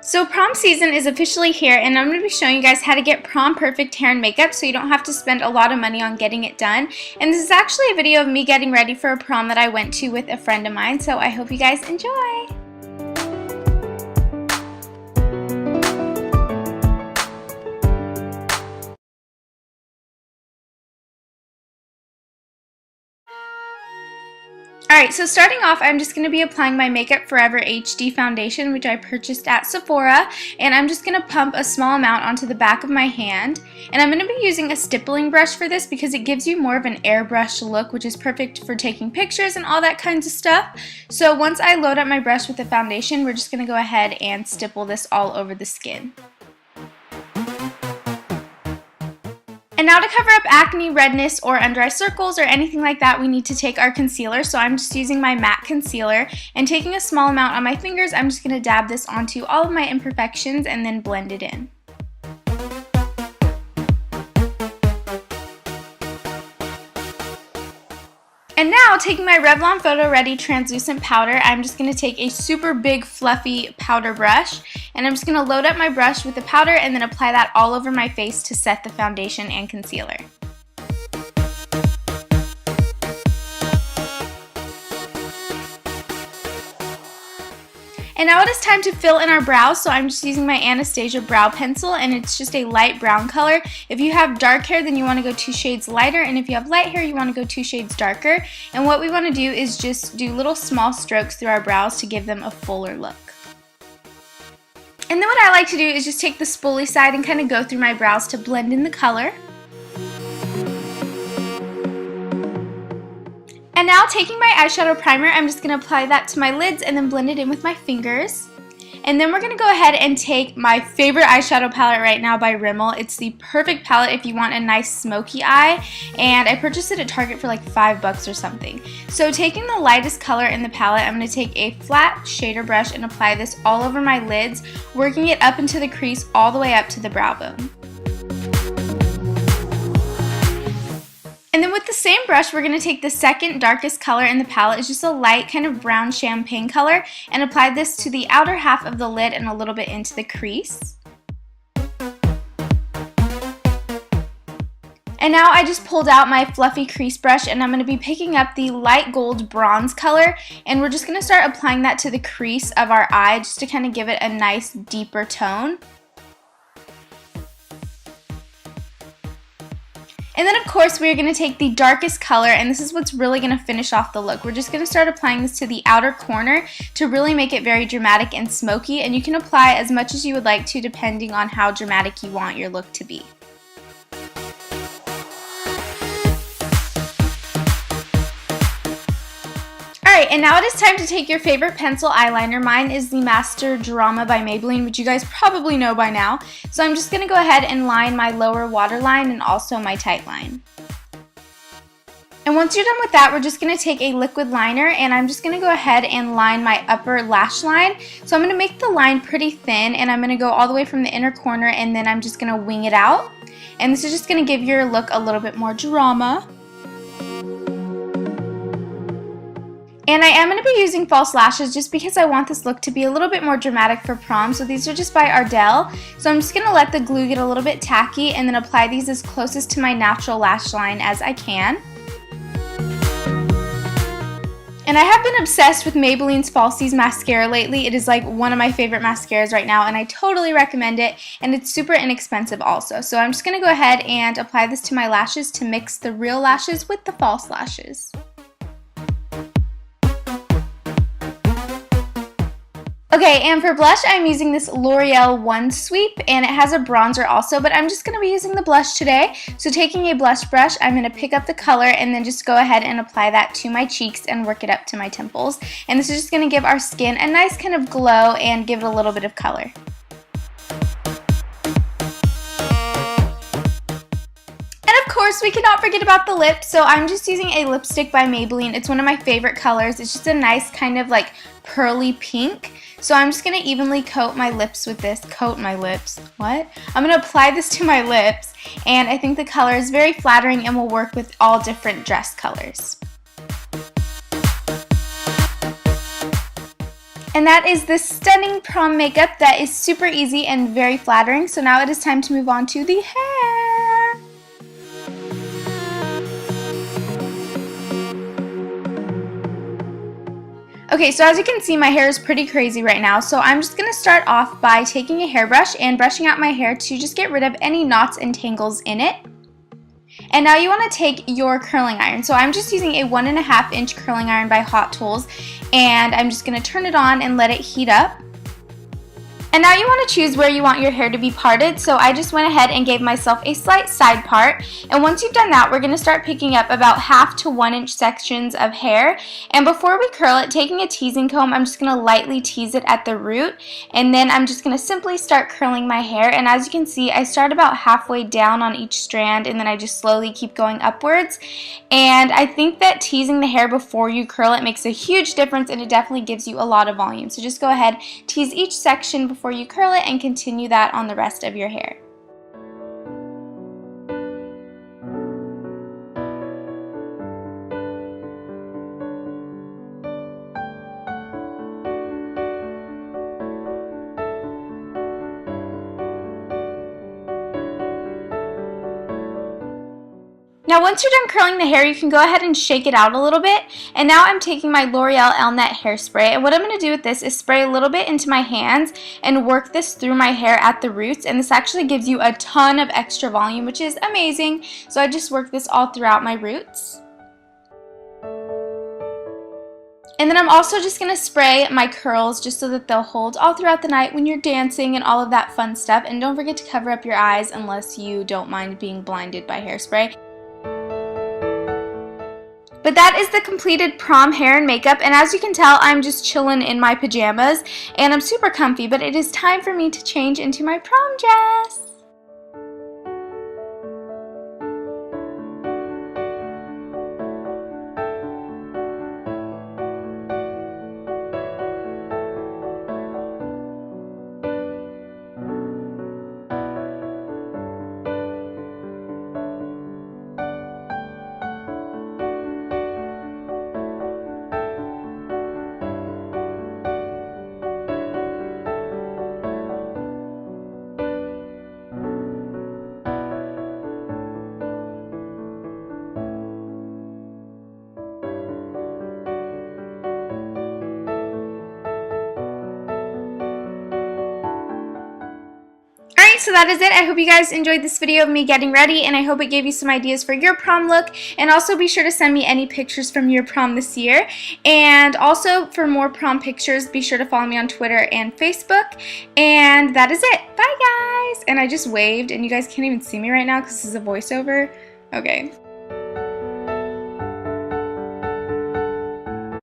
So prom season is officially here, and I'm going to be showing you guys how to get prom perfect hair and makeup so you don't have to spend a lot of money on getting it done. And this is actually a video of me getting ready for a prom that I went to with a friend of mine, so I hope you guys enjoy. Alright, so starting off, I'm just going to be applying my Makeup Forever HD foundation, which I purchased at Sephora, and I'm just going to pump a small amount onto the back of my hand. And I'm going to be using a stippling brush for this because it gives you more of an airbrush look, which is perfect for taking pictures and all that kinds of stuff. So once I load up my brush with the foundation, we're just going to go ahead and stipple this all over the skin. And now to cover up acne, redness, or under eye circles, or anything like that, we need to take our concealer. So I'm just using my matte concealer, and taking a small amount on my fingers, I'm just going to dab this onto all of my imperfections and then blend it in. And now, taking my Revlon Photo Ready translucent powder, I'm just going to take a super big fluffy powder brush, and I'm just going to load up my brush with the powder and then apply that all over my face to set the foundation and concealer. And now it is time to fill in our brows, so I'm just using my Anastasia brow pencil, and it's just a light brown color. If you have dark hair, then you want to go 2 shades lighter, and if you have light hair, you want to go 2 shades darker. And what we want to do is just do little small strokes through our brows to give them a fuller look. And then what I like to do is just take the spoolie side and kind of go through my brows to blend in the color. And now, taking my eyeshadow primer, I'm just going to apply that to my lids and then blend it in with my fingers. And then we're going to go ahead and take my favorite eyeshadow palette right now by Rimmel. It's the perfect palette if you want a nice smoky eye, and I purchased it at Target for like $5 or something. So taking the lightest color in the palette, I'm going to take a flat shader brush and apply this all over my lids, working it up into the crease all the way up to the brow bone. And then with the same brush, we're going to take the second darkest color in the palette. It's just a light kind of brown champagne color, and apply this to the outer half of the lid and a little bit into the crease. And now I just pulled out my fluffy crease brush, and I'm going to be picking up the light gold bronze color, and we're just going to start applying that to the crease of our eye just to kind of give it a nice deeper tone. And then of course we're going to take the darkest color, and this is what's really going to finish off the look. We're just going to start applying this to the outer corner to really make it very dramatic and smoky, and you can apply as much as you would like to depending on how dramatic you want your look to be. Alright, and now it is time to take your favorite pencil eyeliner. Mine is the Master Drama by Maybelline, which you guys probably know by now. So I'm just going to go ahead and line my lower waterline and also my tight line. And once you're done with that, we're just going to take a liquid liner, and I'm just going to go ahead and line my upper lash line. So I'm going to make the line pretty thin, and I'm going to go all the way from the inner corner, and then I'm just going to wing it out. And this is just going to give your look a little bit more drama. And I am going to be using false lashes just because I want this look to be a little bit more dramatic for prom. So these are just by Ardell. So I'm just going to let the glue get a little bit tacky and then apply these as closest to my natural lash line as I can. And I have been obsessed with Maybelline's Falsies mascara lately. It is like one of my favorite mascaras right now, and I totally recommend it, and it's super inexpensive also. So I'm just going to go ahead and apply this to my lashes to mix the real lashes with the false lashes. Okay, and for blush, I'm using this L'Oreal One Sweep, and it has a bronzer also, but I'm just going to be using the blush today. So taking a blush brush, I'm going to pick up the color and then just go ahead and apply that to my cheeks and work it up to my temples. And this is just going to give our skin a nice kind of glow and give it a little bit of color. Of course, we cannot forget about the lips, so I'm just using a lipstick by Maybelline. It's one of my favorite colors. It's just a nice kind of like pearly pink. So I'm just going to evenly coat my lips with this. Coat my lips. What? I'm going to apply this to my lips, and I think the color is very flattering and will work with all different dress colors. And that is the stunning prom makeup that is super easy and very flattering. So now it is time to move on to the hair. Okay, so as you can see, my hair is pretty crazy right now, so I'm just going to start off by taking a hairbrush and brushing out my hair to just get rid of any knots and tangles in it. And now you want to take your curling iron. So I'm just using a 1.5 inch curling iron by Hot Tools, and I'm just going to turn it on and let it heat up. And now you want to choose where you want your hair to be parted, so I just went ahead and gave myself a slight side part. And once you've done that, we're going to start picking up about 1/2 to 1 inch sections of hair. And before we curl it, taking a teasing comb, I'm just going to lightly tease it at the root, and then I'm just going to simply start curling my hair. And as you can see, I start about halfway down on each strand, and then I just slowly keep going upwards. And I think that teasing the hair before you curl it makes a huge difference, and it definitely gives you a lot of volume. So just go ahead, tease each section before you curl it, and continue that on the rest of your hair. Now once you're done curling the hair, you can go ahead and shake it out a little bit. And now I'm taking my L'Oreal Elnet hairspray, and what I'm going to do with this is spray a little bit into my hands and work this through my hair at the roots, and this actually gives you a ton of extra volume, which is amazing. So I just work this all throughout my roots. And then I'm also just going to spray my curls just so that they'll hold all throughout the night when you're dancing and all of that fun stuff. And don't forget to cover up your eyes unless you don't mind being blinded by hairspray. But that is the completed prom hair and makeup, and as you can tell, I'm just chilling in my pajamas, and I'm super comfy, but it is time for me to change into my prom dress. Alright, so that is it. I hope you guys enjoyed this video of me getting ready, and I hope it gave you some ideas for your prom look. And also be sure to send me any pictures from your prom this year. And also for more prom pictures, be sure to follow me on Twitter and Facebook. And that is it. Bye guys! And I just waved, and you guys can't even see me right now because this is a voiceover. Okay.